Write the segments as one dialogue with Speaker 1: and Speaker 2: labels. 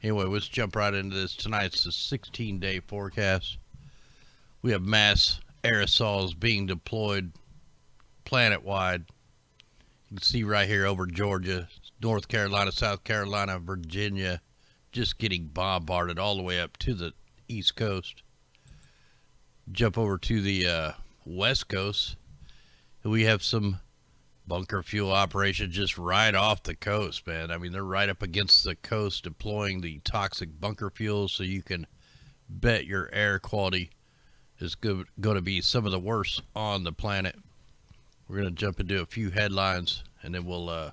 Speaker 1: Anyway, let's jump right into this. Tonight's the 16-day forecast. We have mass aerosols being deployed planet-wide. You can see right here over Georgia, North Carolina, South Carolina, Virginia, just getting bombarded all the way up to the East Coast. Jump over to the West Coast. We have some bunker fuel operations just right off the coast, man. I mean, they're right up against the coast deploying the toxic bunker fuel, so you can bet your air quality is going to be some of the worst on the planet. We're going to jump into a few headlines, and then we'll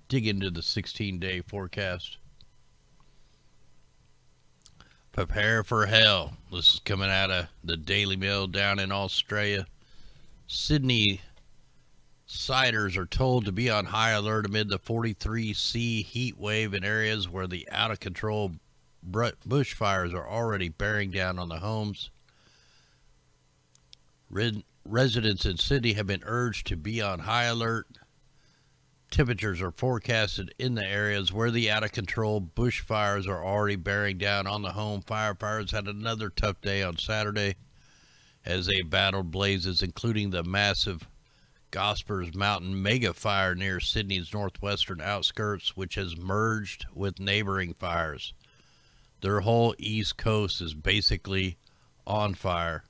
Speaker 1: dig into the 16-day forecast. Prepare for hell. This is coming out of the Daily Mail down in Australia. Sydney siders are told to be on high alert amid the 43C heat wave in areas where the out-of-control bushfires are already bearing down on the homes. Residents in Sydney have been urged to be on high alert. Temperatures are forecasted in the areas where the out-of-control bushfires are already bearing down on the home. Firefighters had another tough day on Saturday as they battled blazes, including the massive Gospers Mountain mega fire near Sydney's northwestern outskirts, which has merged with neighboring fires. Their whole east coast is basically on fire.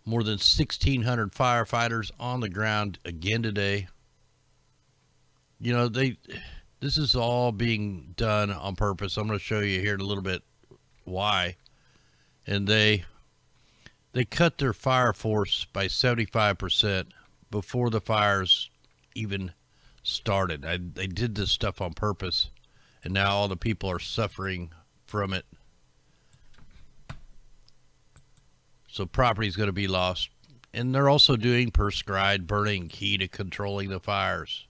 Speaker 1: More than 1,600 firefighters on the ground again today. You know, this is all being done on purpose. I'm going to show you here in a little bit why. And they cut their fire force by 75% before the fires even started. They did this stuff on purpose, and now all the people are suffering from it. So property is going to be lost. And they're also doing prescribed burning, key to controlling the fires.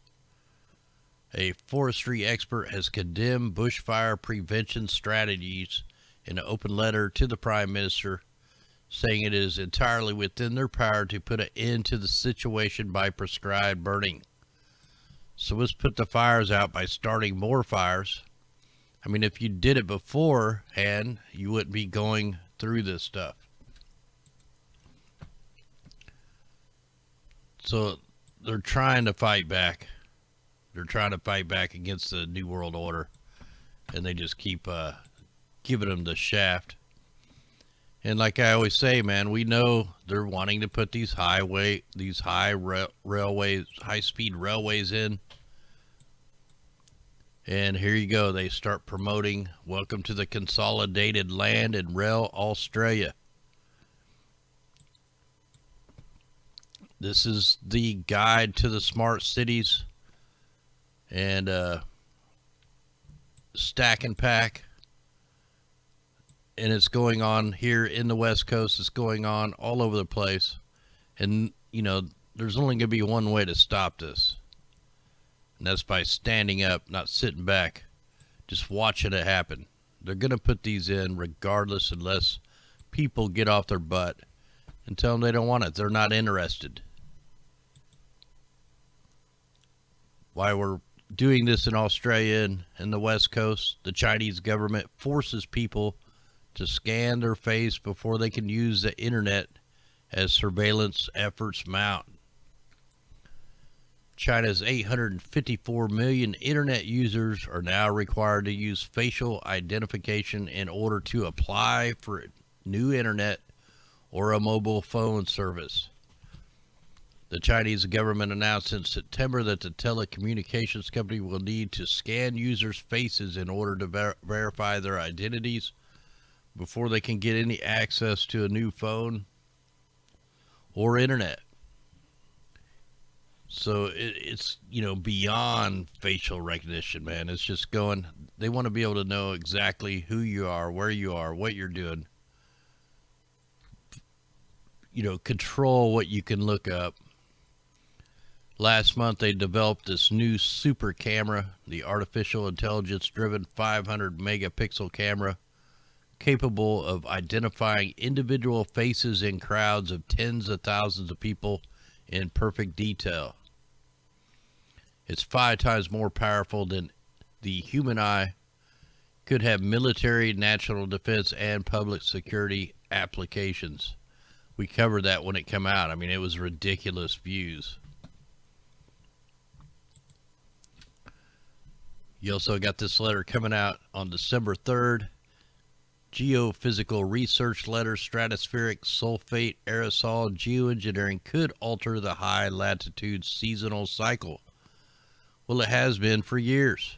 Speaker 1: A forestry expert has condemned bushfire prevention strategies in an open letter to the Prime Minister, saying it is entirely within their power to put an end to the situation by prescribed burning. So let's put the fires out by starting more fires. I mean, if you did it beforehand, you wouldn't be going through this stuff. So they're trying to fight back. They're trying to fight back against the New World Order, and they just keep giving them the shaft. And like I always say, man, we know they're wanting to put these railways, high-speed railways in. And here you go. They start promoting, welcome to the consolidated land and rail Australia. This is the guide to the smart cities and stack and pack. And it's going on here in the West Coast. It's going on all over the place. And, you know, there's only going to be one way to stop this. And that's by standing up, not sitting back, just watching it happen. They're going to put these in regardless, unless people get off their butt and tell them they don't want it. They're not interested. Why we're doing this in Australia and the West Coast, the Chinese government forces people to scan their face before they can use the internet as surveillance efforts mount. China's 854 million internet users are now required to use facial identification in order to apply for new internet or a mobile phone service. The Chinese government announced in September that the telecommunications company will need to scan users' faces in order to verify their identities before they can get any access to a new phone or internet. So it's, you know, beyond facial recognition, man. It's just going, they want to be able to know exactly who you are, where you are, what you're doing. You know, control what you can look up. Last month, they developed this new super camera, the artificial intelligence-driven 500 megapixel camera, capable of identifying individual faces in crowds of tens of thousands of people in perfect detail. It's 5 times more powerful than the human eye could have military, national defense, and public security applications. We covered that when it came out. I mean, it was ridiculous views. You also got this letter coming out on December 3rd. Geophysical research letter, stratospheric sulfate aerosol geoengineering could alter the high latitude seasonal cycle. Well, it has been for years.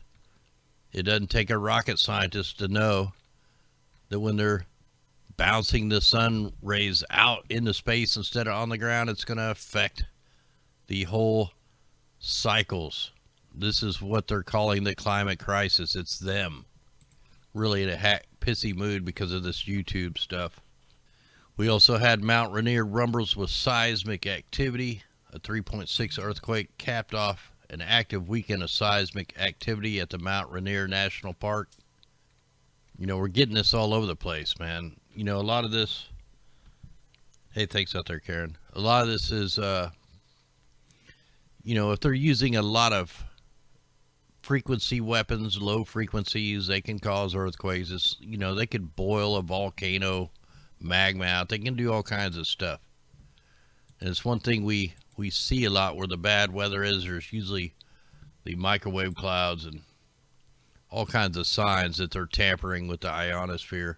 Speaker 1: It doesn't take a rocket scientist to know that when they're bouncing the sun rays out into space instead of on the ground, it's going to affect the whole cycles. This is what they're calling the climate crisis. It's them. Really in a pissy mood because of this YouTube stuff. We also had Mount Rainier rumbles with seismic activity. A 3.6 earthquake capped off an active weekend of seismic activity at the Mount Rainier National Park. You know, we're getting this all over the place, man. You know, a lot of this... Hey, thanks out there, Karen. A lot of this is, you know, if they're using a lot of frequency weapons, low frequencies, they can cause earthquakes. It's, you know, they could boil a volcano magma out. They can do all kinds of stuff. And it's one thing we see a lot where the bad weather is. There's usually the microwave clouds and all kinds of signs that they're tampering with the ionosphere.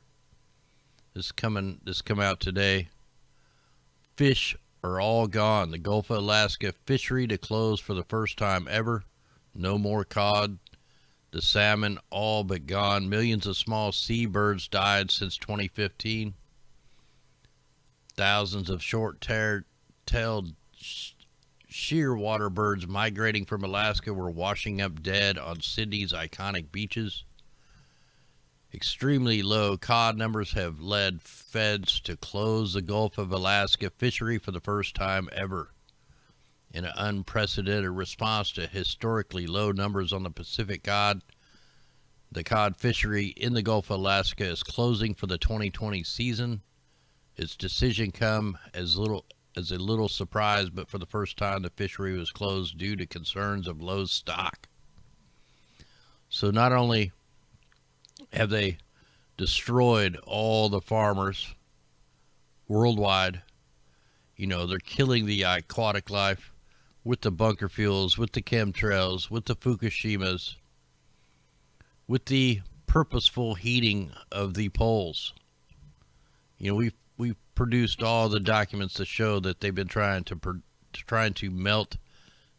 Speaker 1: This come out today. Fish are all gone. The Gulf of Alaska fishery to close for the first time ever. No more cod. The salmon all but gone. Millions of small seabirds died since 2015. Thousands of short-tailed shearwater birds migrating from Alaska were washing up dead on Sydney's iconic beaches. Extremely low cod numbers have led feds to close the Gulf of Alaska fishery for the first time ever. In an unprecedented response to historically low numbers on the Pacific cod, the cod fishery in the Gulf of Alaska is closing for the 2020 season. Its decision come as a little surprise, but for the first time the fishery was closed due to concerns of low stock. So not only have they destroyed all the farmers worldwide, you know, they're killing the aquatic life with the bunker fuels, with the chemtrails, with the Fukushimas, with the purposeful heating of the poles. You know, we've produced all the documents that show that they've been trying to melt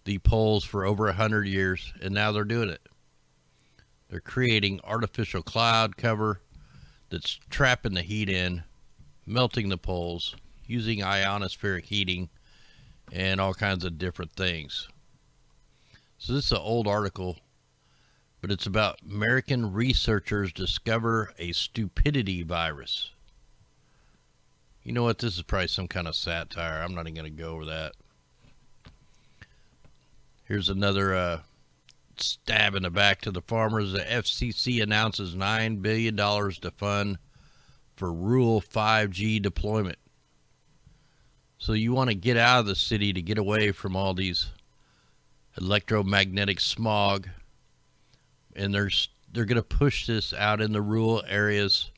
Speaker 1: the poles for over 100 years, and now they're doing it. They're creating artificial cloud cover that's trapping the heat in, melting the poles, using ionospheric heating, and all kinds of different things. So this is an old article, but it's about American researchers discover a stupidity virus. You know what? This is probably some kind of satire. I'm not even going to go over that. Here's another stab in the back to the farmers. The FCC announces $9 billion to fund for rural 5G deployment. So you want to get out of the city to get away from all these electromagnetic smog, and they're going to push this out in the rural areas.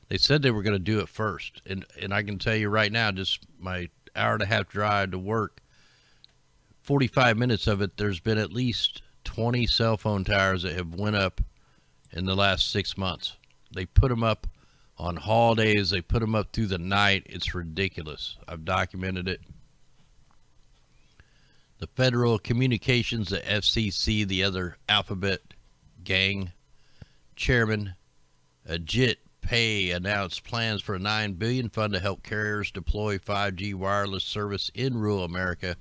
Speaker 1: They said they were going to do it first, and I can tell you right now, just my hour and a half drive to work, 45 minutes of it, there's been at least 20 cell phone towers that have went up in the last 6 months. They put them up on holidays. They put them up through the night. It's ridiculous. I've documented it. The Federal Communications, the FCC, the other alphabet gang chairman, Ajit Pai, announced plans for a $9 billion fund to help carriers deploy 5G wireless service in rural America,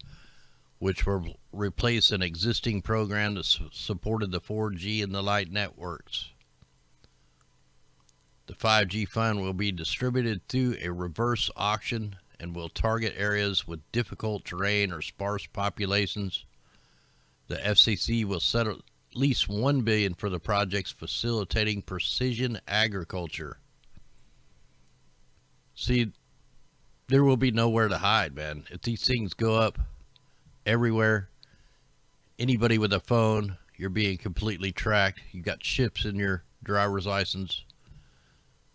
Speaker 1: which will replace an existing program that supported the 4G and the light networks. The 5G fund will be distributed through a reverse auction and will target areas with difficult terrain or sparse populations. The FCC will set at least $1 billion for the projects facilitating precision agriculture. See, there will be nowhere to hide, man. If these things go up everywhere, anybody with a phone you're being completely tracked. You got chips in your driver's license,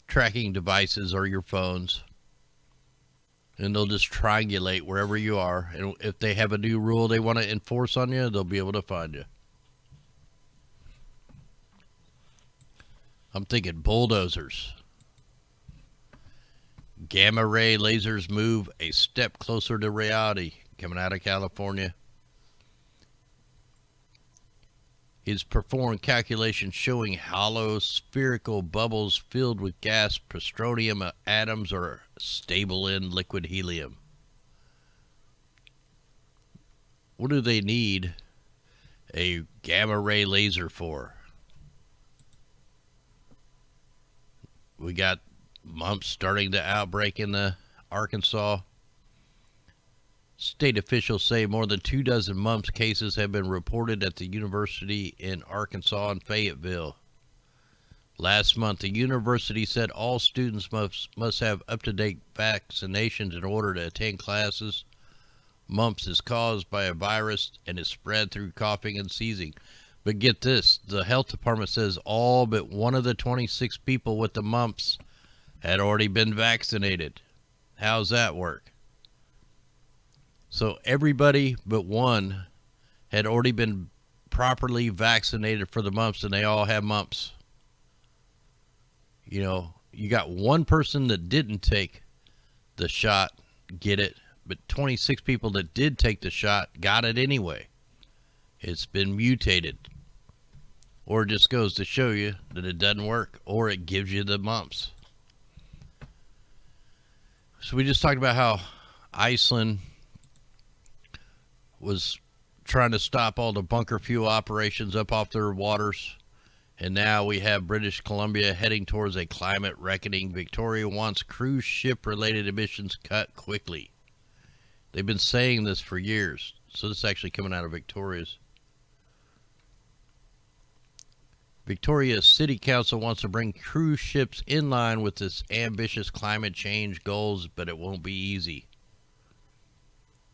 Speaker 1: tracking devices or your phones, and they'll just triangulate wherever you are. And if they have a new rule they want to enforce on you, they'll be able to find you. I'm thinking bulldozers. Gamma ray lasers move a step closer to reality. Coming out of California. He's performed calculations showing hollow spherical bubbles filled with gas protonium atoms are stable in liquid helium. What do they need a gamma ray laser for? We got mumps starting to outbreak in the Arkansas. State officials say more than 24 mumps cases have been reported at the university in Arkansas and Fayetteville. Last month, the university said all students must have up-to-date vaccinations in order to attend classes. Mumps is caused by a virus and is spread through coughing and sneezing. But get this, the health department says all but one of the 26 people with the mumps had already been vaccinated. How's that work? So everybody but one had already been properly vaccinated for the mumps, and they all have mumps. You know, you got one person that didn't take the shot, get it, but 26 people that did take the shot got it anyway. It's been mutated. Or it just goes to show you that it doesn't work, or it gives you the mumps. So we just talked about how Iceland was trying to stop all the bunker fuel operations up off their waters. And now we have British Columbia heading towards a climate reckoning. Victoria wants cruise ship related emissions cut quickly. They've been saying this for years. So this is actually coming out of Victoria's. Victoria's City Council wants to bring cruise ships in line with its ambitious climate change goals, but it won't be easy.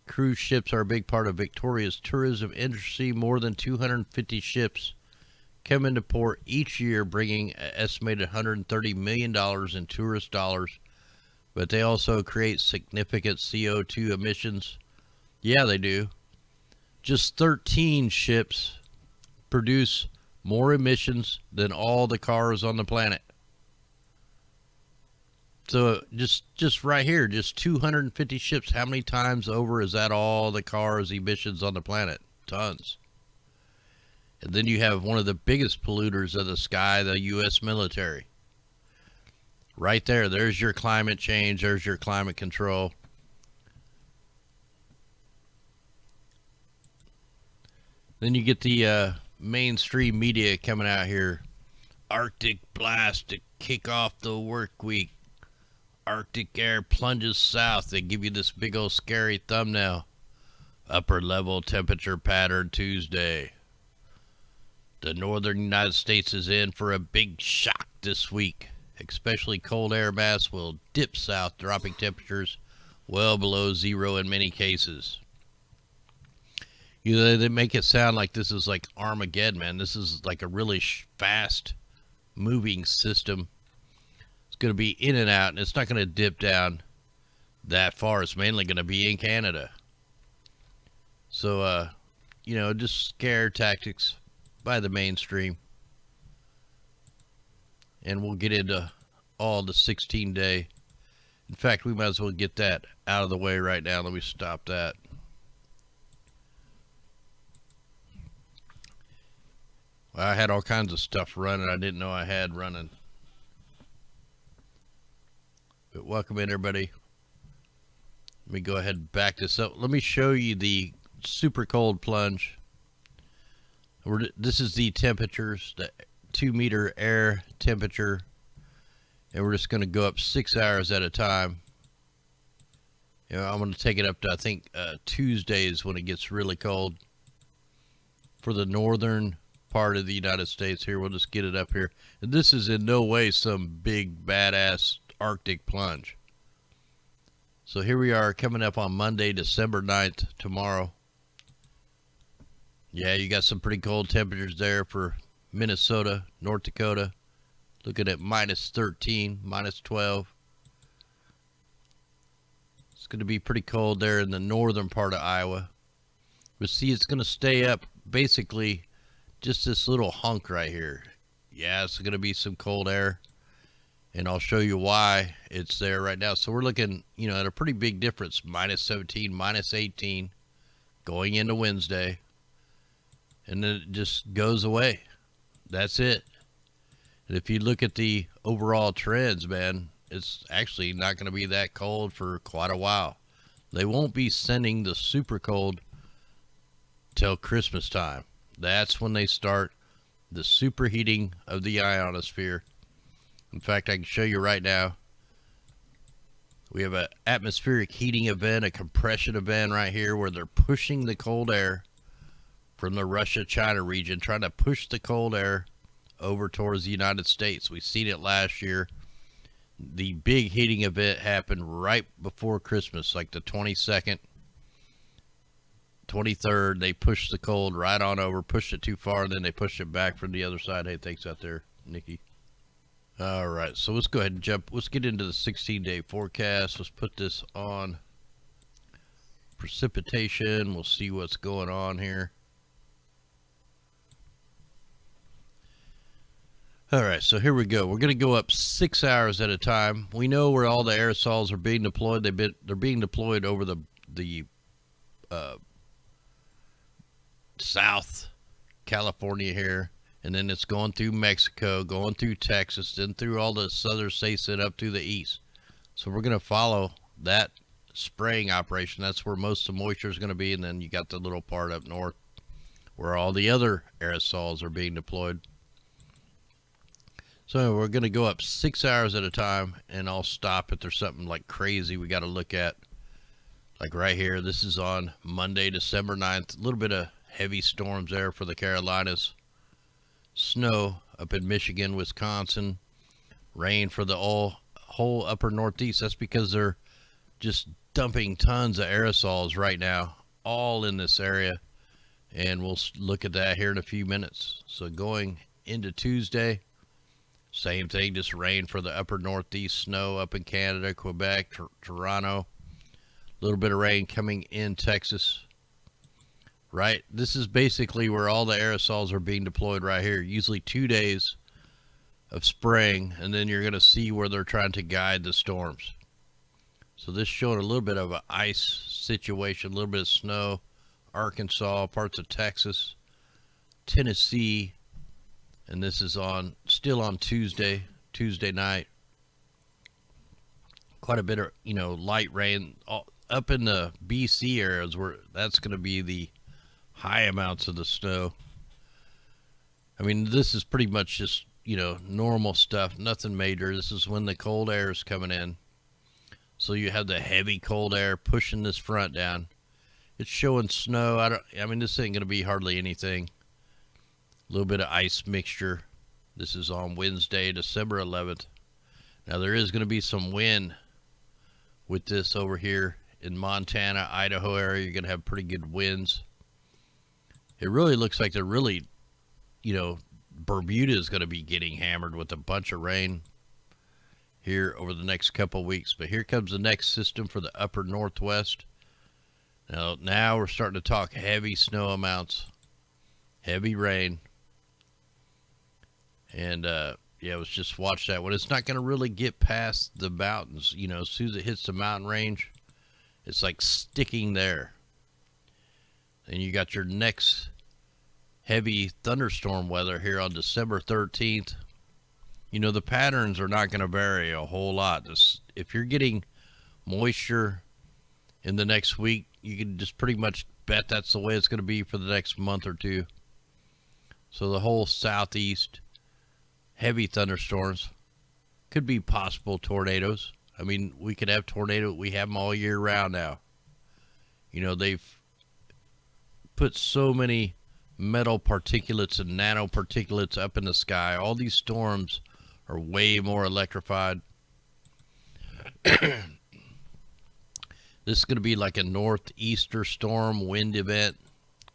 Speaker 1: Cruise ships are a big part of Victoria's tourism industry. More than 250 ships come into port each year, bringing an estimated $130 million in tourist dollars. But they also create significant CO2 emissions. Yeah, they do. Just 13 ships produce more emissions than all the cars on the planet. So just right here, just 250 ships. How many times over is that all the cars' emissions on the planet? Tons. And then you have one of the biggest polluters of the sky, the U.S. military. Right there, there's your climate change, there's your climate control. Then you get the mainstream media coming out here. Arctic blast to kick off the work week. Arctic air plunges south. They give you this big old scary thumbnail. Upper level temperature pattern Tuesday. The northern United States is in for a big shock this week. Especially cold air mass will dip south, dropping temperatures well below zero in many cases. You know, they make it sound like this is like Armageddon, man. This is like a really fast moving system. It's going to be in and out, and it's not going to dip down that far. It's mainly going to be in Canada. So, you know, just scare tactics by the mainstream. And we'll get into all the 16-day. In fact, we might as well get that out of the way right now. Let me stop that. Well, I had all kinds of stuff running I didn't know I had running. But welcome in, everybody. Let me go ahead and back this up. Let me show you the super cold plunge. This is the temperatures, the 2-meter air temperature. And we're just going to go up 6 hours at a time. You know, I'm going to take it up to, I think, Tuesdays when it gets really cold. For the northern part of the United States here, we'll just get it up here. And this is in no way some big, badass Arctic plunge. So here we are coming up on Monday, December 9th, tomorrow. Yeah, you got some pretty cold temperatures there for Minnesota, North Dakota. Looking at minus 13, minus 12. It's going to be pretty cold there in the northern part of Iowa. But see, it's going to stay up basically just this little hunk right here. Yeah, it's going to be some cold air. And I'll show you why it's there right now. So we're looking, at a pretty big difference. Minus 17, minus 18 going into Wednesday. And then it just goes away. That's it. And if you look at the overall trends, man, it's actually not going to be that cold for quite a while. They won't be sending the super cold till Christmas time. That's when they start the superheating of the ionosphere. In fact, I can show you right now. We have an atmospheric heating event, a compression event right here where they're pushing the cold air from the Russia-China region, trying to push the cold air over towards the United States. We've seen it last year. The big heating event happened right before Christmas, like the 22nd, 23rd. They pushed the cold right on over, pushed it too far, and then they pushed it back from the other side. Hey, thanks out there, Nikki. All right, so let's go ahead and jump. Let's get into the 16-day forecast. Let's put this on precipitation. We'll see what's going on here. All right, so here we go. We're going to go up 6 hours at a time. We know where all the aerosols are being deployed. They're being deployed over the South California here, and then it's going through Mexico, going through Texas, then through all the southern states and up to the east. So we're going to follow that spraying operation. That's where most of the moisture is going to be, and then you got the little part up north where all the other aerosols are being deployed. So we're going to go up 6 hours at a time, and I'll stop if there's something like crazy we got to look at. Like right here, this is on Monday, December 9th. A little bit of heavy storms there for the Carolinas. Snow up in Michigan, Wisconsin. Rain for the whole upper Northeast. That's because they're just dumping tons of aerosols right now, all in this area. And we'll look at that here in a few minutes. So going into Tuesday, same thing, just rain for the upper Northeast, snow up in Canada, Quebec, Toronto. A little bit of rain coming in Texas. Right? This is basically where all the aerosols are being deployed right here. Usually 2 days of spraying, and then you're going to see where they're trying to guide the storms. So this showing a little bit of an ice situation, a little bit of snow. Arkansas, parts of Texas, Tennessee, and this is still on Tuesday night. Quite a bit of, light rain up in the BC areas where that's going to be the high amounts of the snow. I mean, this is pretty much just, normal stuff, nothing major. This is when the cold air is coming in. So you have the heavy cold air pushing this front down. It's showing snow. This ain't going to be hardly anything. A little bit of ice mixture. This is on Wednesday, December 11th. Now there is going to be some wind with this over here in Montana, Idaho area. You're going to have pretty good winds. It really looks like they're really, Bermuda is going to be getting hammered with a bunch of rain here over the next couple weeks. But here comes the next system for the upper Northwest. Now we're starting to talk heavy snow amounts, heavy rain. And, let's just watch that one. It's not going to really get past the mountains. As soon as it hits the mountain range, it's like sticking there. And you got your next heavy thunderstorm weather here on December 13th. The patterns are not going to vary a whole lot. If you're getting moisture in the next week, you can just pretty much bet that's the way it's going to be for the next month or two. So the whole southeast, heavy thunderstorms, could be possible tornadoes. We could have tornadoes. We have them all year round now. They've put so many metal particulates and nanoparticulates up in the sky. All these storms are way more electrified. This is going to be like a northeaster storm wind event.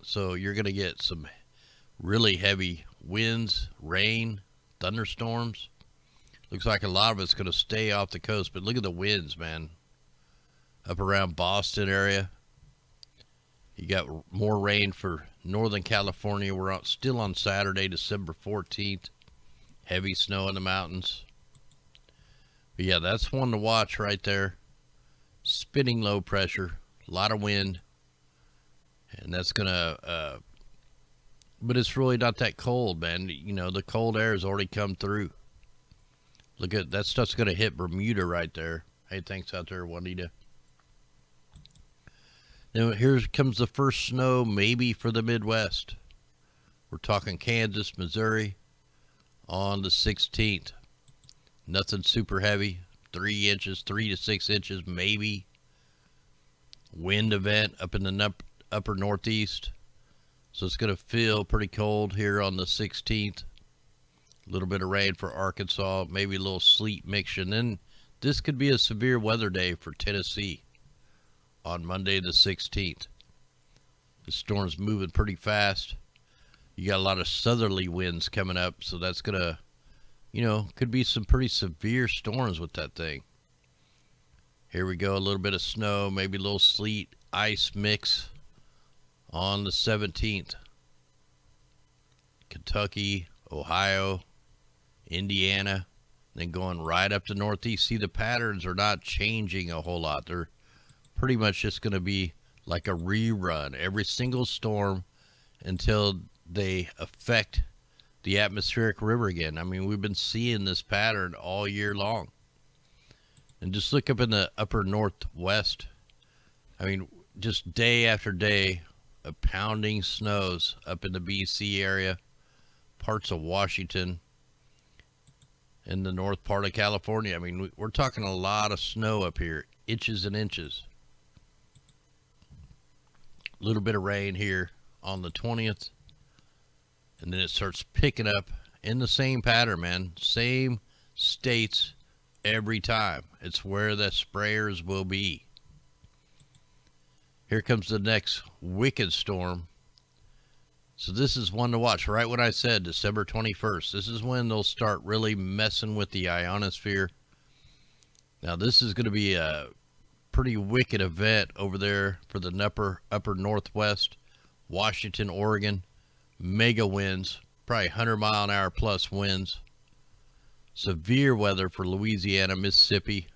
Speaker 1: So you're going to get some really heavy winds, rain, thunderstorms. Looks like a lot of it's going to stay off the coast, but look at the winds, man. Up around Boston area. You got more rain for Northern California. We're still on Saturday, December 14th. Heavy snow in the mountains. But yeah, that's one to watch right there. Spinning low pressure, a lot of wind. And that's going to, but it's really not that cold, man. You know, the cold air has already come through. Look at that stuff's going to hit Bermuda right there. Hey, thanks out there, Juanita. Now, here comes the first snow, maybe for the Midwest. We're talking Kansas, Missouri, on the 16th. Nothing super heavy. 3 inches, 3 to 6 inches, maybe. Wind event up in the upper northeast. So it's going to feel pretty cold here on the 16th. A little bit of rain for Arkansas, maybe a little sleet mixture. And then this could be a severe weather day for Tennessee on Monday the 16th. The storm's moving pretty fast. You got a lot of southerly winds coming up, so that's going to, you know, could be some pretty severe storms with that thing. Here we go, a little bit of snow, maybe a little sleet, ice mix on the 17th. Kentucky, Ohio, Indiana, then going right up to northeast. See, the patterns are not changing a whole lot. They're pretty much just going to be like a rerun every single storm until they affect the atmospheric river again. I mean, we've been seeing this pattern all year long. And just look up in the upper northwest. I mean, just day after day of pounding snows up in the BC area, parts of Washington, in the north part of California. I mean, we're talking a lot of snow up here, inches and inches. A little bit of rain here on the 20th. And then it starts picking up in the same pattern, man. Same states every time. It's where the sprayers will be. Here comes the next wicked storm. So this is one to watch. Right when I said December 21st, this is when they'll start really messing with the ionosphere. Now this is going to be a pretty wicked event over there for the upper northwest, Washington, Oregon. Mega winds, probably 100-mile-an-hour plus winds. Severe weather for Louisiana, Mississippi,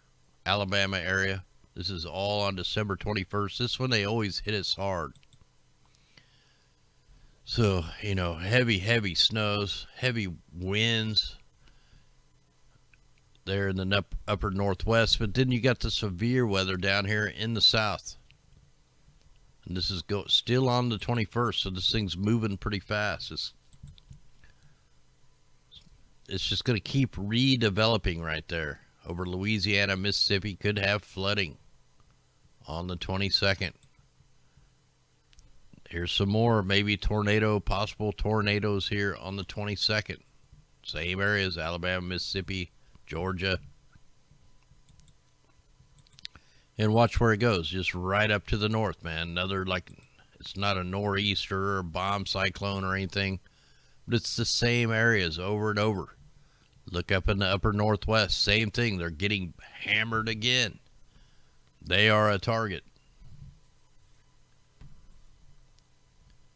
Speaker 1: Alabama area. This is all on December 21st. This is when they always hit us hard. So, you know, heavy snows, heavy winds there in the upper northwest. But then you got the severe weather down here in the south. And this is still on the 21st, so this thing's moving pretty fast. It's just going to keep redeveloping right there. Over Louisiana, Mississippi, could have flooding on the 22nd. Here's some more, maybe possible tornadoes here on the 22nd. Same areas, Alabama, Mississippi, Georgia. And watch where it goes, just right up to the north, man. Another, like, it's not a nor'easter or a bomb cyclone or anything, but it's the same areas over and over. Look up in the upper northwest, same thing. They're getting hammered again. They are a target.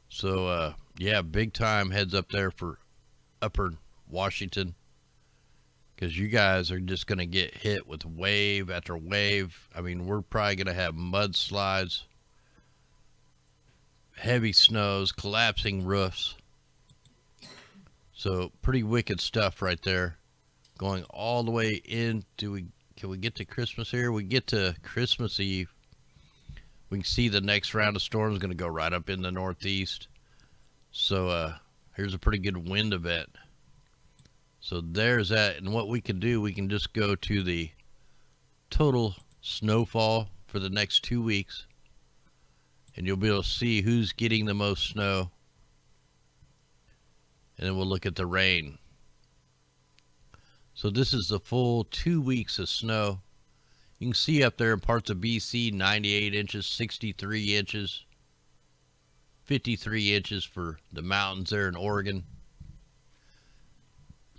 Speaker 1: So, yeah, big time heads up there for upper Washington. Because you guys are just going to get hit with wave after wave. I mean, we're probably going to have mudslides, heavy snows, collapsing roofs. So pretty wicked stuff right there. Going all the way in. Can we get to Christmas here? We get to Christmas Eve. We can see the next round of storms going to go right up in the northeast. So here's a pretty good wind event. So there's that. And what we can do, we can just go to the total snowfall for the next 2 weeks. And you'll be able to see who's getting the most snow. And then we'll look at the rain. So this is the full 2 weeks of snow. You can see up there in parts of BC, 98 inches, 63 inches. 53 inches for the mountains there in Oregon.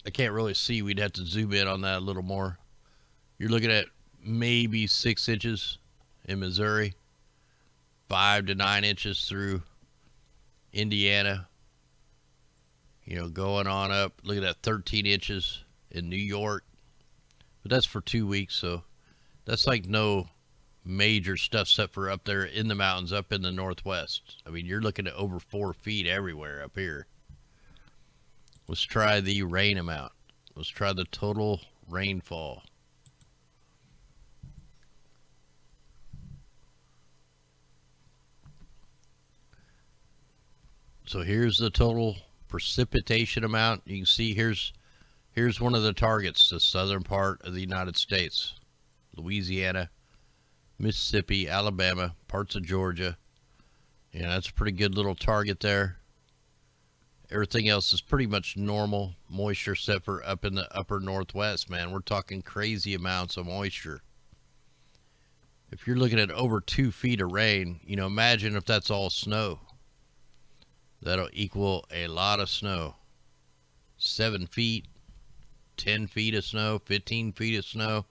Speaker 1: I can't really see. We'd have to zoom in on that a little more. You're looking at maybe 6 inches in Missouri, 5 to 9 inches through Indiana. You know, going on up. Look at that, 13 inches in New York. But that's for 2 weeks, so that's like no major stuff except for up there in the mountains, up in the Northwest. I mean, you're looking at over 4 feet everywhere up here. Let's try the rain amount. Let's try the total rainfall. So here's the total precipitation amount. You can see here's one of the targets, the southern part of the United States. Louisiana, Mississippi, Alabama, parts of Georgia. Yeah, that's a pretty good little target there. Everything else is pretty much normal moisture except for up in the upper Northwest, man. We're talking crazy amounts of moisture. If you're looking at over 2 feet of rain, you know, imagine if that's all snow. That'll equal a lot of snow. 7 feet, 10 feet of snow, 15 feet of snow.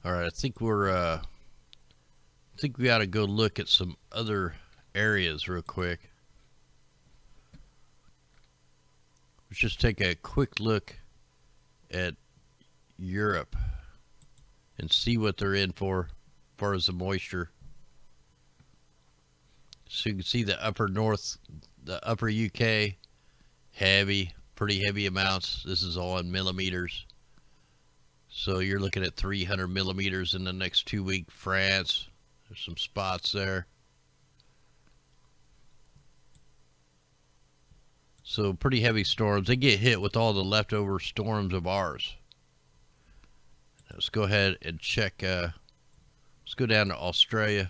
Speaker 1: All right, I think we ought to go look at some other areas real quick. Let's just take a quick look at Europe and see what they're in for as far as the moisture. So you can see the upper north, the upper UK, pretty heavy amounts. This is all in millimeters. So you're looking at 300 millimeters in the next 2 weeks. France, there's some spots there. So pretty heavy storms. They get hit with all the leftover storms of ours. Let's go ahead and check. Let's go down to Australia.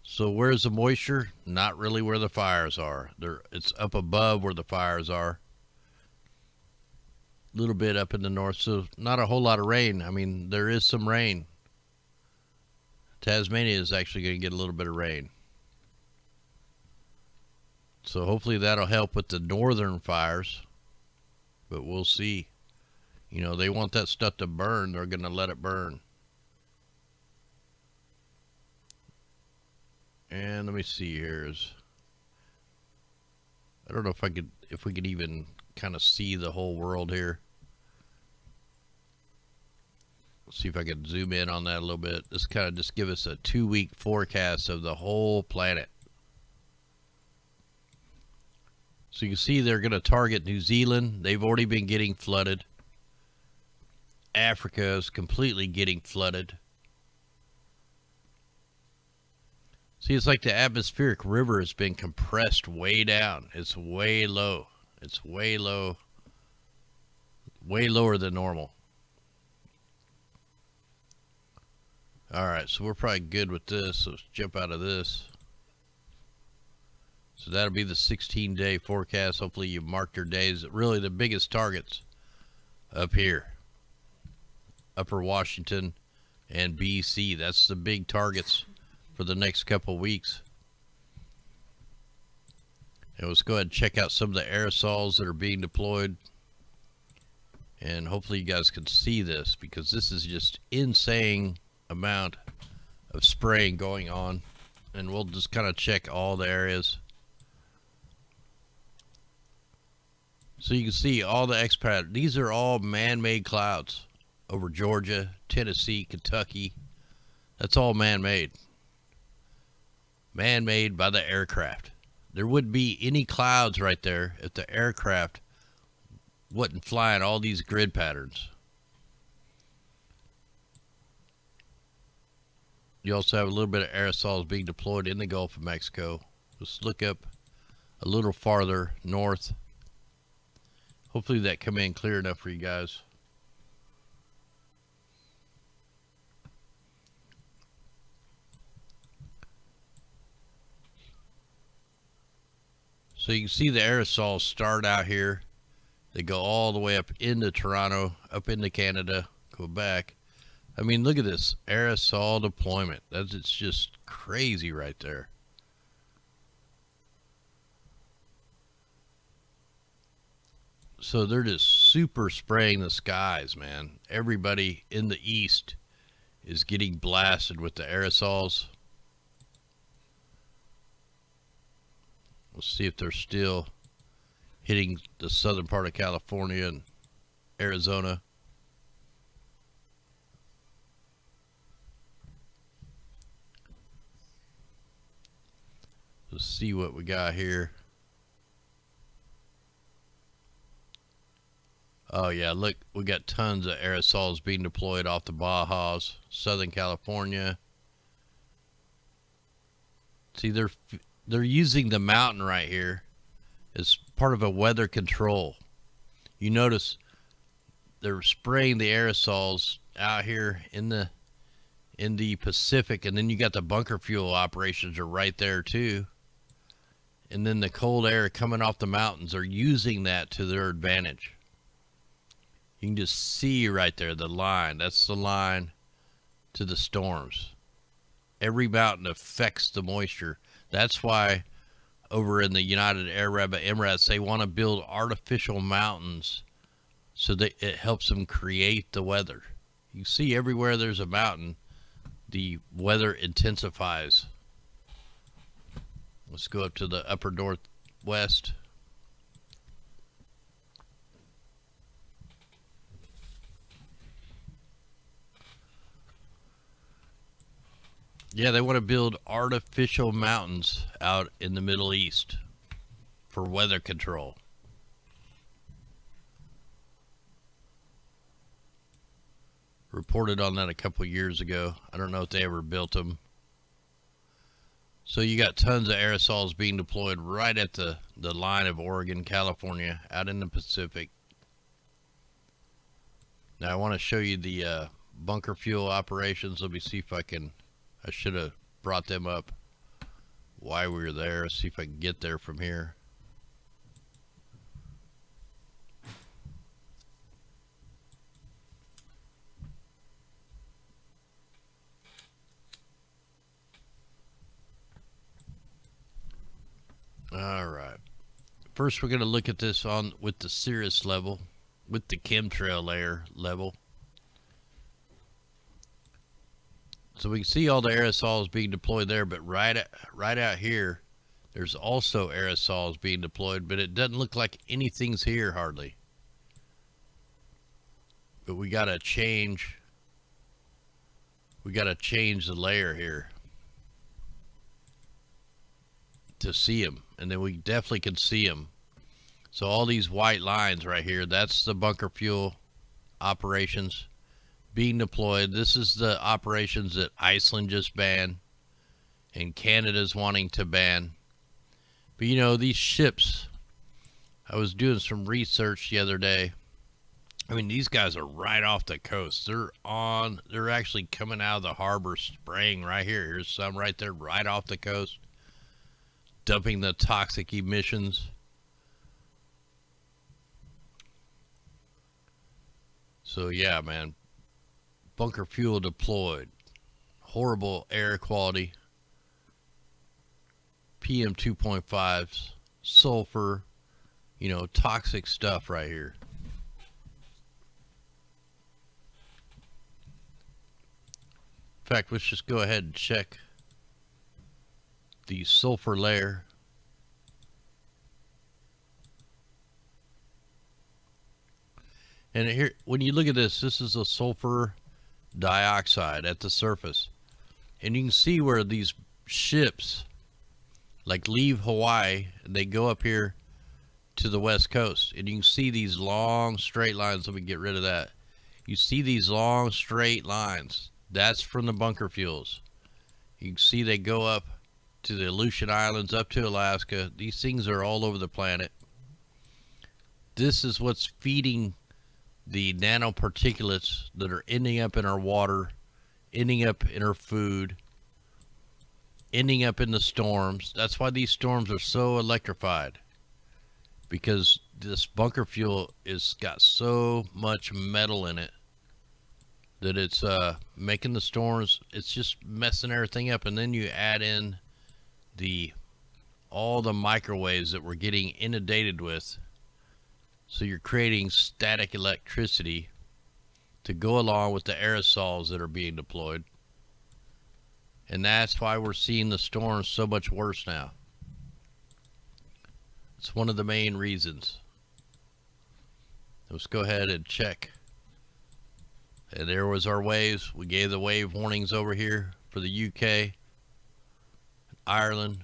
Speaker 1: So where's the moisture? Not really where the fires are. It's up above where the fires are. A little bit up in the north, so not a whole lot of rain. I mean, there is some rain. Tasmania is actually going to get a little bit of rain. So hopefully that'll help with the northern fires. But we'll see. You know, they want that stuff to burn. They're going to let it burn. And let me see here. I don't know if we could even kind of see the whole world here. Let's see if I can zoom in on that a little bit. This kind of just give us a 2 week forecast of the whole planet. So you can see they're going to target New Zealand. They've already been getting flooded. Africa is completely getting flooded. See, it's like the atmospheric river has been compressed way down. It's way low. It's way low. Way lower than normal. Alright, so we're probably good with this. So let's jump out of this. So that'll be the 16-day forecast. Hopefully you marked your days. Really the biggest targets up here. Upper Washington and BC. That's the big targets for the next couple weeks. And let's go ahead and check out some of the aerosols that are being deployed. And hopefully you guys can see this, because this is just insane amount of spraying going on. And we'll just kind of check all the areas. So you can see all the expat. These are all man-made clouds over Georgia, Tennessee, Kentucky. That's all man-made. Man-made by the aircraft. There wouldn't be any clouds right there if the aircraft wasn't flying all these grid patterns. You also have a little bit of aerosols being deployed in the Gulf of Mexico. Let's look up a little farther north. Hopefully that come in clear enough for you guys. So you can see the aerosols start out here. They go all the way up into Toronto, up into Canada, Quebec, I mean, look at this aerosol deployment. It's just crazy right there. So they're just super spraying the skies, man. Everybody in the east is getting blasted with the aerosols. Let's see if they're still hitting the southern part of California and Arizona. Let's see what we got here. Oh yeah, look, we got tons of aerosols being deployed off the Bajas, Southern California. See, they're using the mountain right here as part of a weather control. You notice they're spraying the aerosols out here in the Pacific, and then you got the bunker fuel operations are right there too. And then the cold air coming off the mountains are using that to their advantage. You can just see right there the line. That's the line to the storms. Every mountain affects the moisture. That's why over in the United Arab Emirates, they want to build artificial mountains so that it helps them create the weather. You see everywhere there's a mountain, the weather intensifies. Let's go up to the upper northwest. Yeah, they want to build artificial mountains out in the Middle East for weather control. Reported on that a couple years ago. I don't know if they ever built them. So you got tons of aerosols being deployed right at the line of Oregon, California, out in the Pacific. Now I want to show you the bunker fuel operations. Let me see if I should have brought them up while we were there. See if I can get there from here. All right. First, we're going to look at this on with the cirrus level, with the chemtrail layer level. So we can see all the aerosols being deployed there, but right out here, there's also aerosols being deployed, but it doesn't look like anything's here hardly. But we got to change the layer here to see them, and then we definitely can see them. So all these white lines right here, that's the bunker fuel operations being deployed. This is the operations that Iceland just banned and Canada's wanting to ban. But you know, these ships, I was doing some research the other day. I mean, these guys are right off the coast. They're actually coming out of the harbor spraying right here. Here's some right there right off the coast, dumping the toxic emissions. So yeah, man, bunker fuel deployed, horrible air quality, PM 2.5s, sulfur, you know, toxic stuff right here. In fact, let's just go ahead and check the sulfur layer. And here, when you look at this, this is a sulfur dioxide at the surface. And you can see where these ships like leave Hawaii and they go up here to the west coast. And you can see these long straight lines. Let me get rid of that. You see these long straight lines. That's from the bunker fuels. You can see they go up to the Aleutian Islands, up to Alaska. These things are all over the planet. This is what's feeding the nanoparticulates that are ending up in our water, ending up in our food, ending up in the storms. That's why these storms are so electrified, because this bunker fuel is got so much metal in it that it's making the storms. It's just messing everything up. And then you add in all the microwaves that we're getting inundated with. So you're creating static electricity to go along with the aerosols that are being deployed. And that's why we're seeing the storms so much worse now. It's one of the main reasons. Let's go ahead and check. And there was our waves. We gave the wave warnings over here for the UK. Ireland,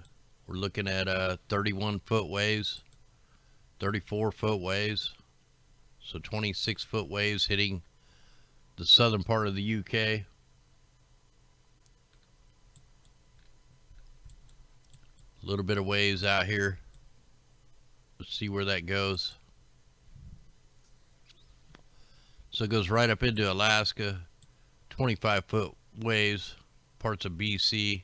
Speaker 1: we're looking at 31-foot waves, 34-foot waves. So 26-foot waves hitting the southern part of the UK. A little bit of waves out here. Let's see where that goes. So it goes right up into Alaska. 25-foot waves, parts of BC.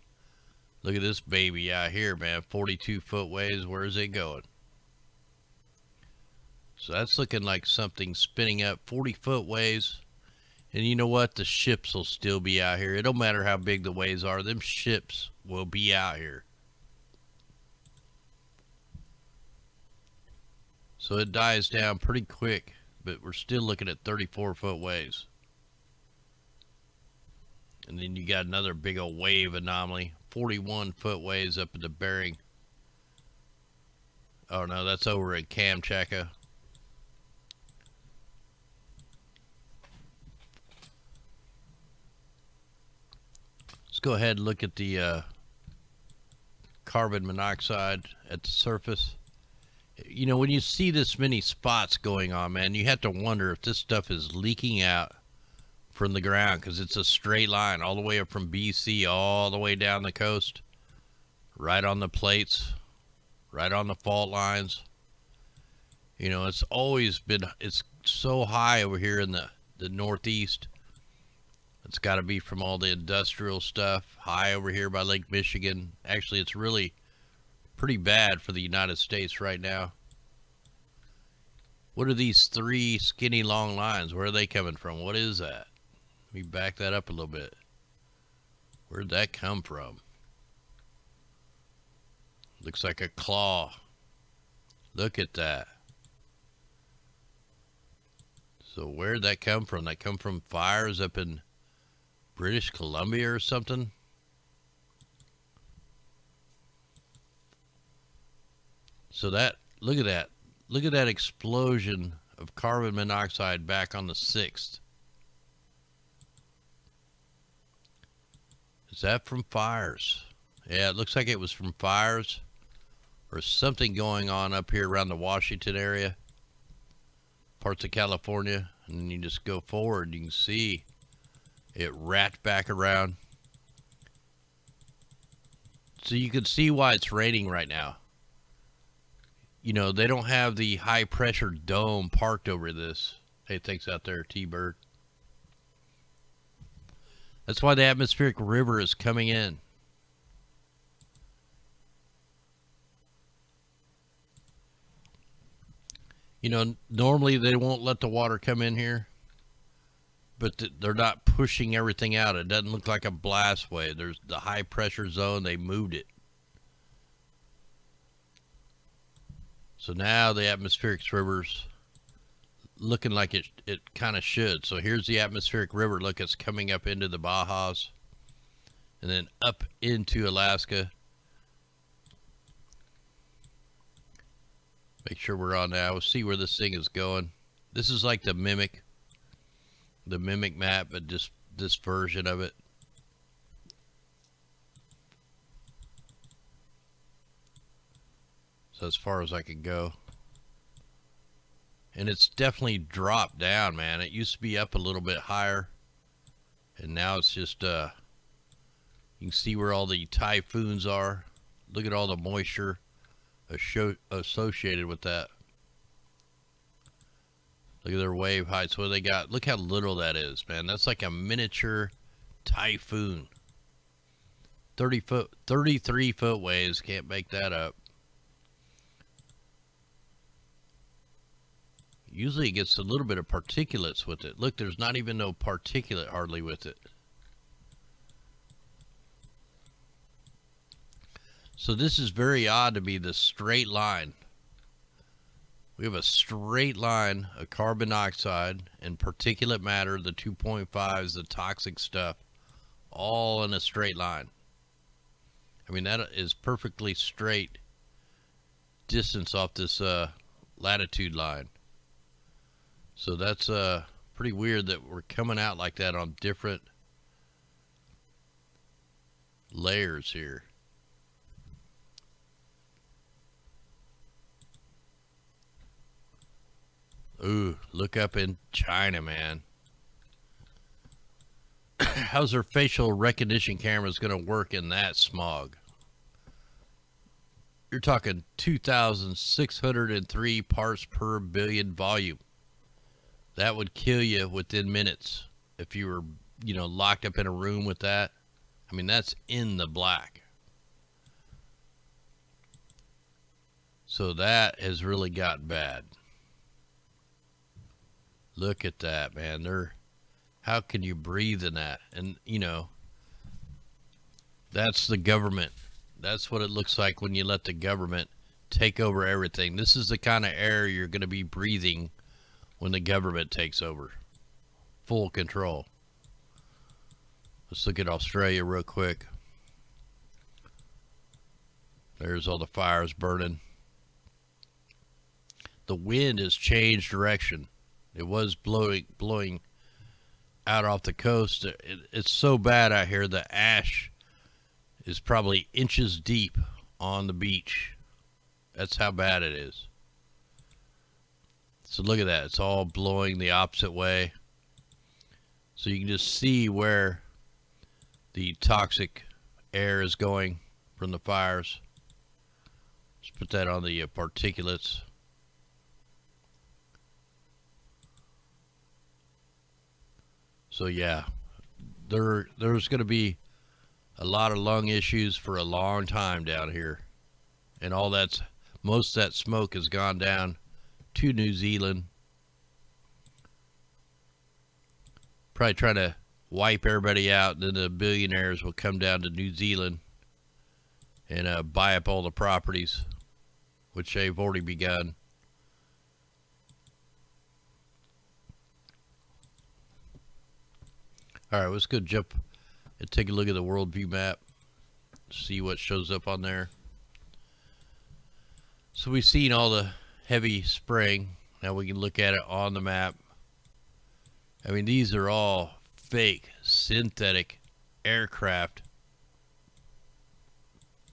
Speaker 1: Look at this baby out here, man. 42-foot waves. Where is it going? So that's looking like something spinning up. 40-foot waves. And you know what? The ships will still be out here. It don't matter how big the waves are. Them ships will be out here. So it dies down pretty quick, but we're still looking at 34-foot waves. And then you got another big old wave anomaly. 41-foot waves up into Bering. Oh no, that's over at Kamchatka. Let's go ahead and look at the carbon monoxide at the surface. You know, when you see this many spots going on, man, you have to wonder if this stuff is leaking out from the ground, because it's a straight line all the way up from BC all the way down the coast, right on the plates, right on the fault lines. You know, it's always been, it's so high over here in the Northeast. It's got to be from all the industrial stuff. High over here by Lake Michigan. Actually, it's really pretty bad for the United States right now. What are these three skinny long lines? Where are they coming from? What is that? Let me back that up a little bit. Where'd that come from? Looks like a claw. Look at that. So where'd that come from? That come from fires up in British Columbia or something? So that, look at that. Look at that explosion of carbon monoxide back on the 6th. Is that from fires? Yeah, it looks like it was from fires or something going on up here around the Washington area, parts of California. And then you just go forward, you can see it wrapped back around. So you can see why it's raining right now. You know, they don't have the high pressure dome parked over this. Hey, thanks out there, T-Bird. That's why the atmospheric river is coming in. You know, normally they won't let the water come in here, but they're not pushing everything out. It doesn't look like a blast wave. There's the high pressure zone. They moved it. So now the atmospheric river's looking like it kind of should. So here's the atmospheric river. Look, it's coming up into the Bajas and then up into Alaska. Make sure we're on now. We'll see where this thing is going. This is like the mimic map, but just this version of it. So as far as I can go. And it's definitely dropped down, man. It used to be up a little bit higher. And now it's just, you can see where all the typhoons are. Look at all the moisture associated with that. Look at their wave heights. What do they got? Look how little that is, man. That's like a miniature typhoon. 33-foot waves. Can't make that up. Usually it gets a little bit of particulates with it. Look, there's not even no particulate hardly with it. So this is very odd to me, this straight line. We have a straight line of carbon dioxide and particulate matter, the 2.5s, the toxic stuff, all in a straight line. I mean, that is perfectly straight distance off this latitude line. So that's pretty weird that we're coming out like that on different layers here. Ooh, look up in China, man. How's their facial recognition cameras going to work in that smog? You're talking 2,603 parts per billion volume. That would kill you within minutes if you were, locked up in a room with that. I mean, that's in the black. So that has really got bad. Look at that, man. How can you breathe in that? And, that's the government. That's what it looks like when you let the government take over everything. This is the kind of air you're going to be breathing when the government takes over. Full control. Let's look at Australia real quick. There's all the fires burning. The wind has changed direction. It was blowing out off the coast. It's so bad out here, the ash is probably inches deep on the beach. That's how bad it is. So look at that. It's all blowing the opposite way. So you can just see where the toxic air is going from the fires. Let's put that on the particulates. So yeah, there's going to be a lot of lung issues for a long time down here. And most of that smoke has gone down to New Zealand. Probably trying to wipe everybody out, and then the billionaires will come down to New Zealand and buy up all the properties, which they've already begun. All right, let's go jump and take a look at the worldview map, see what shows up on there. So we've seen all the heavy spraying. Now we can look at it on the map. I mean, these are all fake, synthetic aircraft.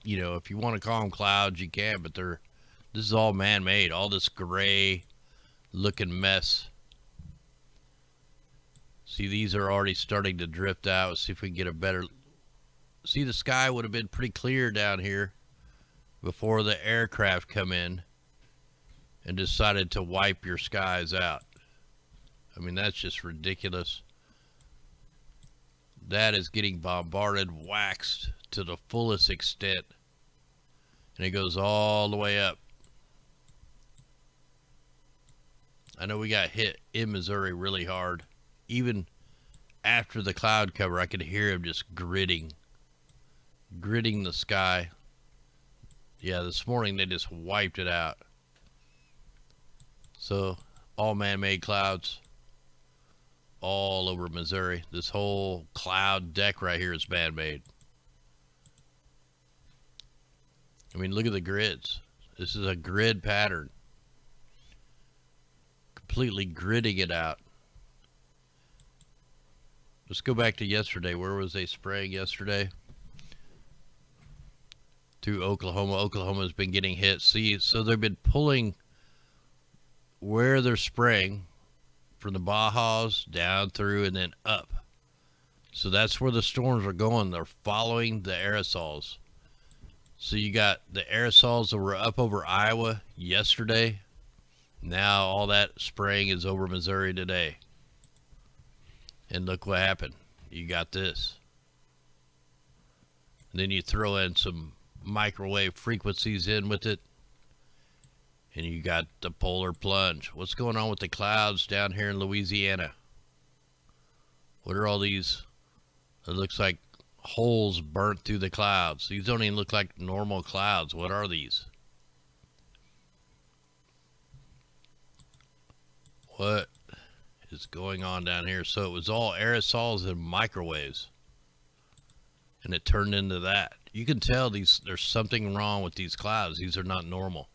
Speaker 1: If you want to call them clouds, you can, but this is all man-made. All this gray-looking mess. See, these are already starting to drift out. Let's see if we can get a better... See, the sky would have been pretty clear down here before the aircraft come in and decided to wipe your skies out. I mean, that's just ridiculous. That is getting bombarded, waxed to the fullest extent. And it goes all the way up. I know we got hit in Missouri really hard. Even after the cloud cover, I could hear him just gritting the sky. Yeah, this morning they just wiped it out. So, all man-made clouds all over Missouri. This whole cloud deck right here is man-made. I mean, look at the grids. This is a grid pattern. Completely gridding it out. Let's go back to yesterday. Where was they spraying yesterday? To Oklahoma. Oklahoma's been getting hit. See, so they've been pulling where they're spraying from the Bajas down through and then up. So that's where the storms are going. They're following the aerosols. So you got the aerosols that were up over Iowa yesterday. Now all that spraying is over Missouri today. And look what happened. You got this. And then you throw in some microwave frequencies in with it. And you got the polar plunge. What's going on with the clouds down here in Louisiana? What are all these? It looks like holes burnt through the clouds. These don't even look like normal clouds. What are these? What is going on down here? So it was all aerosols and microwaves, and it turned into that. You can tell there's something wrong with these clouds. These are not normal.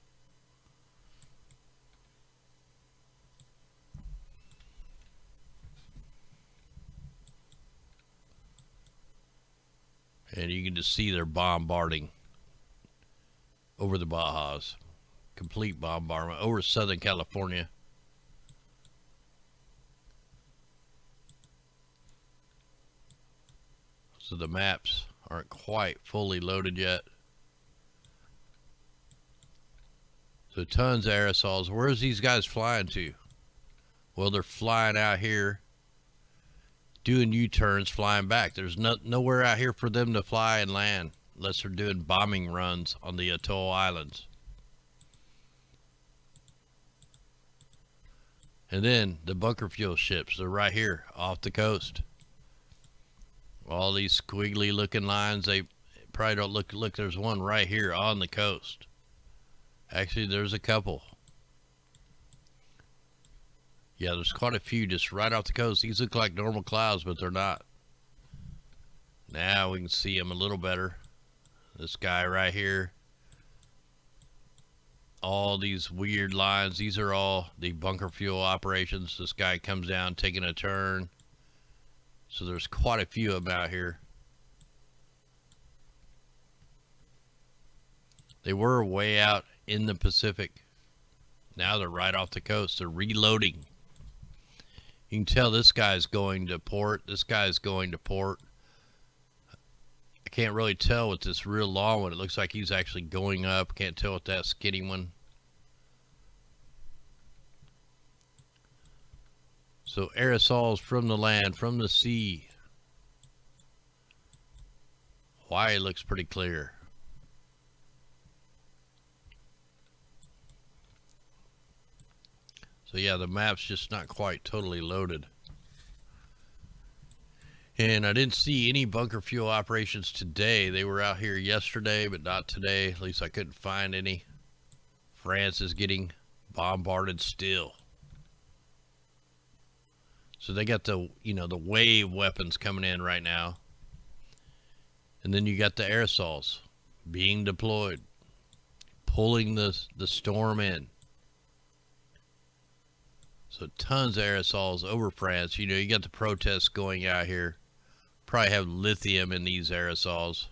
Speaker 1: And you can just see they're bombarding over the Bajas. Complete bombardment over Southern California. So the maps aren't quite fully loaded yet. So tons of aerosols. Where's these guys flying to? Well, they're flying out here, doing U-turns, flying back. There's nowhere out here for them to fly and land unless they're doing bombing runs on the atoll islands. And then the bunker fuel ships, they're right here off the coast. All these squiggly looking lines, they probably don't look, there's one right here on the coast. Actually, there's a couple. Yeah, there's quite a few just right off the coast. These look like normal clouds, but they're not. Now we can see them a little better. This guy right here. All these weird lines. These are all the bunker fuel operations. This guy comes down taking a turn. So there's quite a few of them out here. They were way out in the Pacific. Now they're right off the coast. They're reloading. You can tell this guy's going to port. This guy's going to port. I can't really tell with this real long one. It looks like he's actually going up. Can't tell with that skinny one. So aerosols from the land, from the sea. Hawaii looks pretty clear. So yeah, the map's just not quite totally loaded. And I didn't see any bunker fuel operations today. They were out here yesterday, but not today. At least I couldn't find any. France is getting bombarded still. So they got the, the wave weapons coming in right now. And then you got the aerosols being deployed, pulling the storm in. So tons of aerosols over France. You got the protests going out here. Probably have lithium in these aerosols.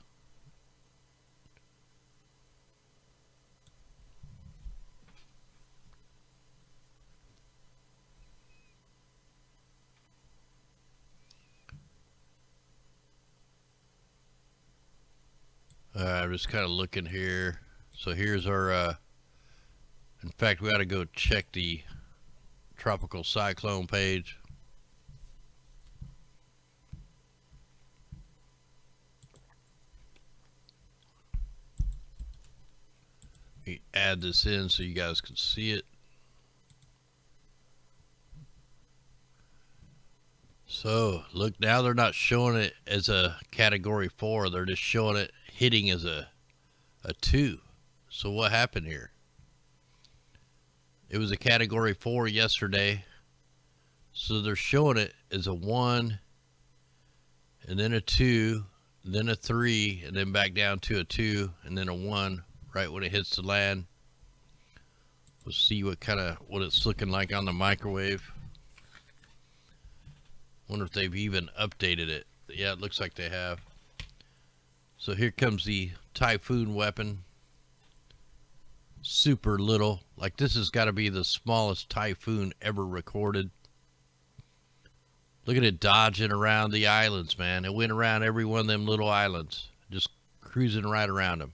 Speaker 1: I'm just kind of looking here. So here's our, in fact, we ought to go check the tropical cyclone page. Let me add this in so you guys can see it. So look, now they're not showing it as a category 4. They're just showing it hitting as a 2. So what happened here? It was a category 4 yesterday. So they're showing it as a 1, and then a 2, then a 3, and then back down to a 2, and then a 1 right when it hits the land. We'll see what it's looking like on the microwave. Wonder if they've even updated it. Yeah, it looks like they have. So here comes the typhoon weapon. Super little. Like, this has got to be the smallest typhoon ever recorded. Look at it dodging around the islands, man. It went around every one of them little islands. Just cruising right around them.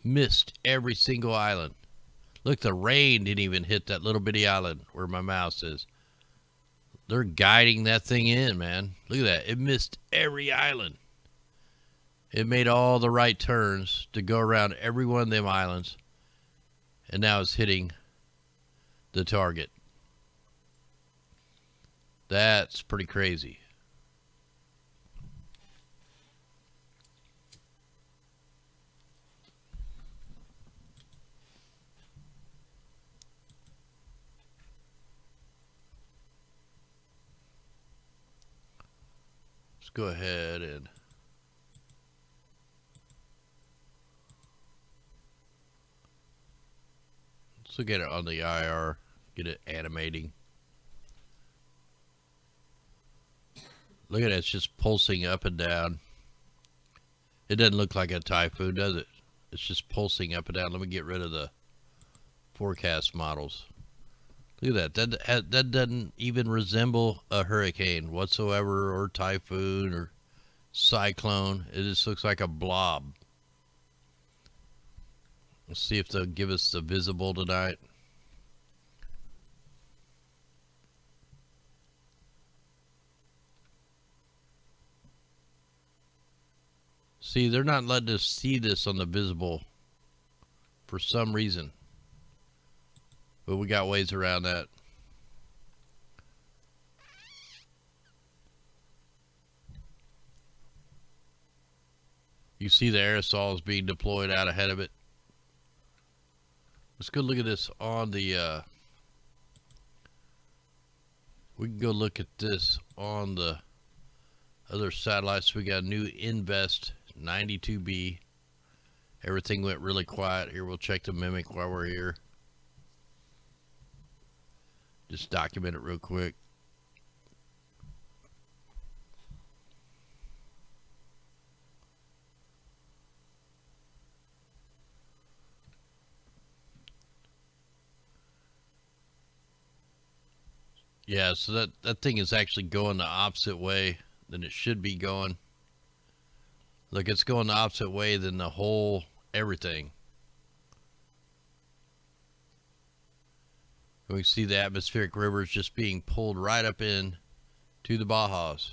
Speaker 1: Missed every single island. Look, the rain didn't even hit that little bitty island where my mouse is. They're guiding that thing in, man. Look at that. It missed every island. It made all the right turns to go around every one of them islands. and now it's hitting the target. That's pretty crazy. Let's go ahead and let's look at it on the IR, get it animating. Look at it, it's just pulsing up and down. It doesn't look like a typhoon, does it? It's just pulsing up and down. Let me get rid of the forecast models. Look at that. That doesn't even resemble a hurricane whatsoever, or typhoon, or cyclone. It just looks like a blob. Let's see if they'll give us the visible tonight. See, they're not letting us see this on the visible for some reason. But we got ways around that. You see the aerosols being deployed out ahead of it. Let's go look at this on the, we can go look at this on the other satellites. We got a new Invest 92B. Everything went really quiet. Here, we'll check the mimic while we're here. Just document it real quick. Yeah, so that thing is actually going the opposite way than it should be going. Look, it's going the opposite way than the whole everything. And we see the atmospheric rivers just being pulled right up in to the Bajas.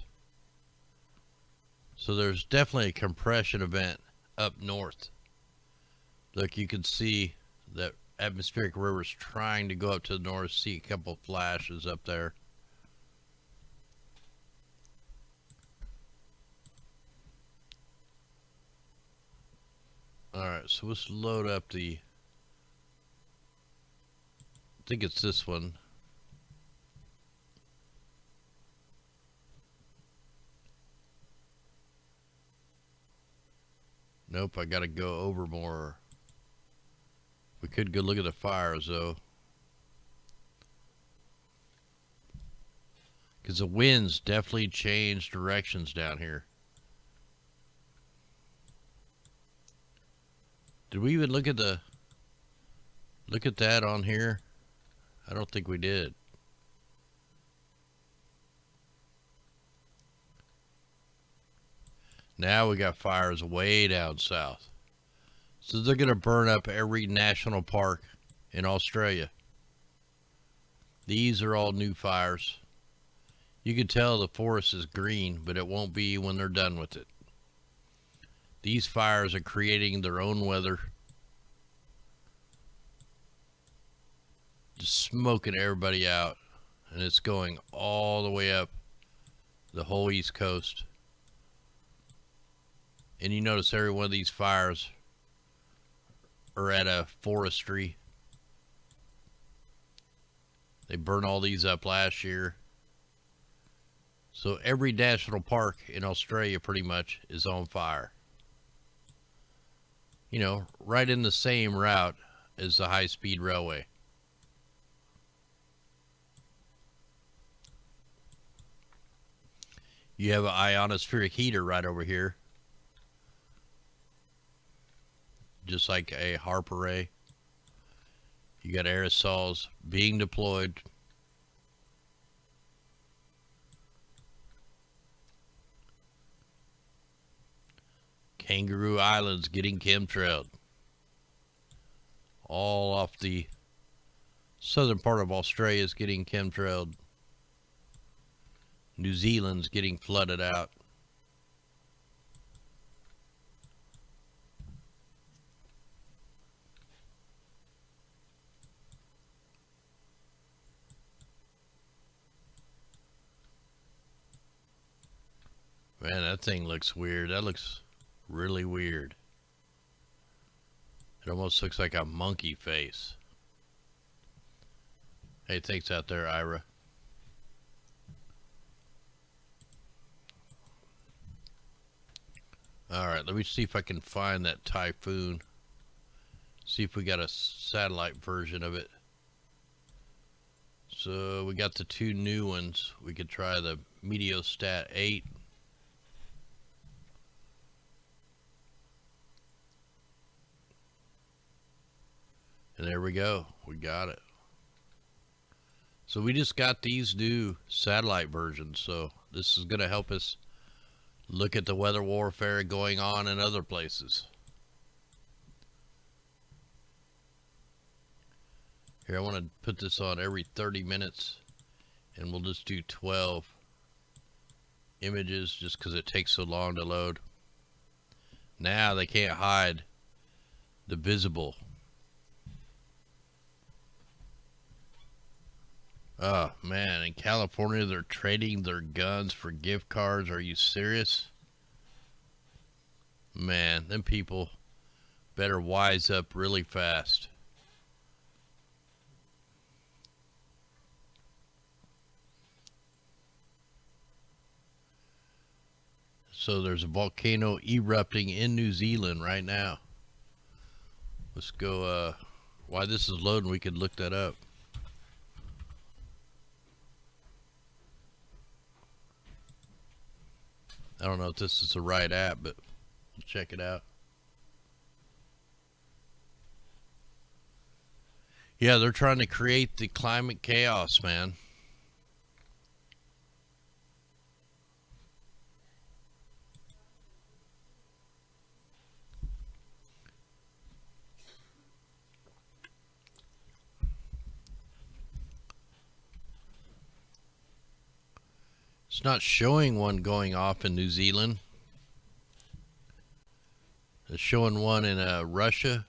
Speaker 1: So there's definitely a compression event up north. Look, you can see that atmospheric rivers trying to go up to the north. See a couple of flashes up there. Alright, so let's load up the, I think it's this one. Nope, I gotta go over more. We could go look at the fires though, because the winds definitely change directions down here. Did we even look at that on here? I don't think we did. Now we got fires way down south. So they're going to burn up every national park in Australia. These are all new fires. You can tell the forest is green, but it won't be when they're done with it. These fires are creating their own weather. Just smoking everybody out. And it's going all the way up the whole East Coast. And you notice every one of these fires are at a forestry. They burned all these up last year. So every national park in Australia pretty much is on fire. You know, right in the same route as the high-speed railway. You have an ionospheric heater right over here. Just like a Hart array. You got aerosols being deployed. Kangaroo Island's getting chemtrailed. All off the southern part of Australia is getting chemtrailed. New Zealand's getting flooded out. Man, that thing looks weird. That looks really weird. It almost looks like a monkey face. Hey, thanks out there, Ira. Alright, let me see if I can find that typhoon. See if we got a satellite version of it. So we got the two new ones. We could try the Meteostat 8. And there we go. We got it. So we just got these new satellite versions. So this is going to help us look at the weather warfare going on in other places. Here, I want to put this on every 30 minutes. And we'll just do 12 images just because it takes so long to load. Now they can't hide the visible. Oh man, in California they're trading their guns for gift cards. Are you serious? Man, them people better wise up really fast. So there's a volcano erupting in New Zealand right now. Let's go, while this is loading, we could look that up. I don't know if this is the right app, but we'll check it out. Yeah, they're trying to create the climate chaos, man. It's not showing one going off in New Zealand. It's showing one in Russia.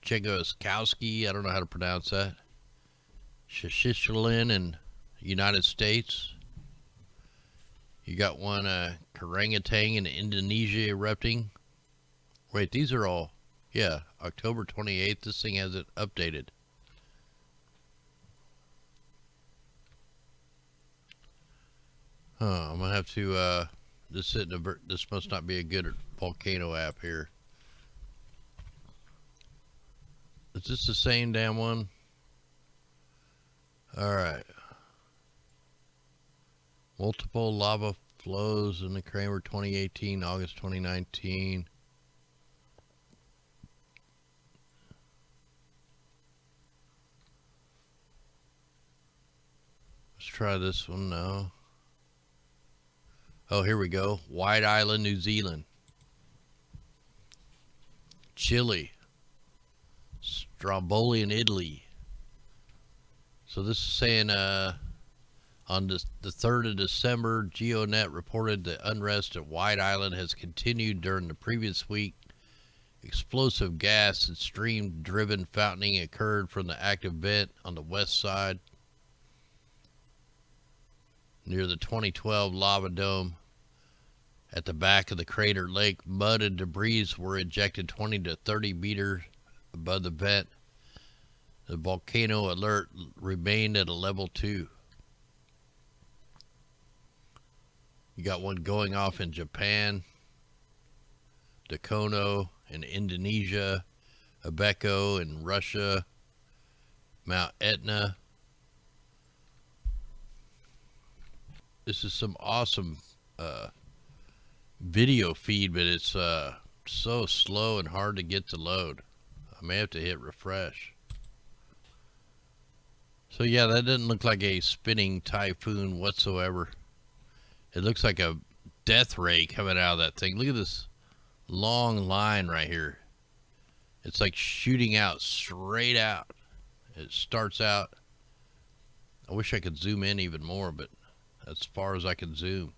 Speaker 1: Czechoslovakia, I don't know how to pronounce that. Shishlin in United States. You got one orangutan in Indonesia erupting. Wait, these are all, yeah, October 28th. This thing hasn't updated. I'm gonna have to this must not be a good volcano app here. Is this the same damn one? Alright. Multiple lava flows in the Kramer 2018, August 2019. Let's try this one now. Oh, here we go. White Island, New Zealand. Chile. Stromboli in Italy. So this is saying on the 3rd of December, GeoNet reported that unrest at White Island has continued during the previous week. Explosive gas and stream-driven fountaining occurred from the active vent on the west side near the 2012 lava dome. At the back of the crater lake, mud and debris were ejected 20 to 30 meters above the vent. The volcano alert remained at a level 2. You got one going off in Japan, Dakono in Indonesia, Abeko in Russia, Mount Etna. This is some awesome video feed, but it's so slow and hard to get to load. I may have to hit refresh. So yeah, that doesn't look like a spinning typhoon whatsoever. It looks like a death ray coming out of that thing. Look at this long line right here. It's like shooting out straight out. It starts out. I wish I could zoom in even more, but that's as far as I can zoom.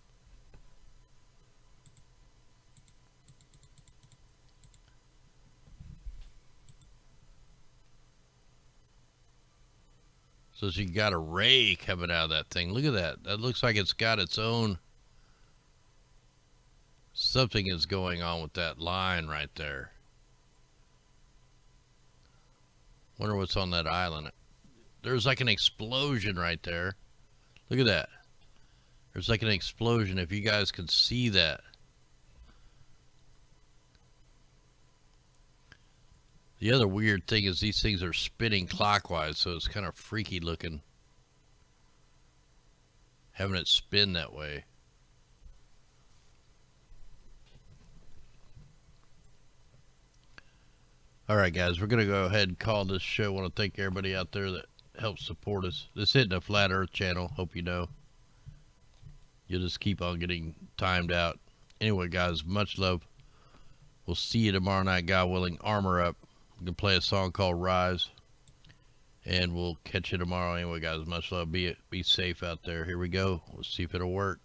Speaker 1: So you got a ray coming out of that thing. Look at that. That looks like it's got its own. Something is going on with that line right there. Wonder what's on that island. There's like an explosion right there. Look at that. There's like an explosion, if you guys can see that. The other weird thing is these things are spinning clockwise, so it's kind of freaky looking. Having it spin that way. Alright guys, we're going to go ahead and call this show. I want to thank everybody out there that helps support us. This isn't a Flat Earth channel, hope you know. You'll just keep on getting timed out. Anyway guys, much love. We'll see you tomorrow night, God willing. Armor up. We can play a song called Rise. And we'll catch you tomorrow. Anyway guys, much love. Be safe out there. Here we go. We'll see if it'll work.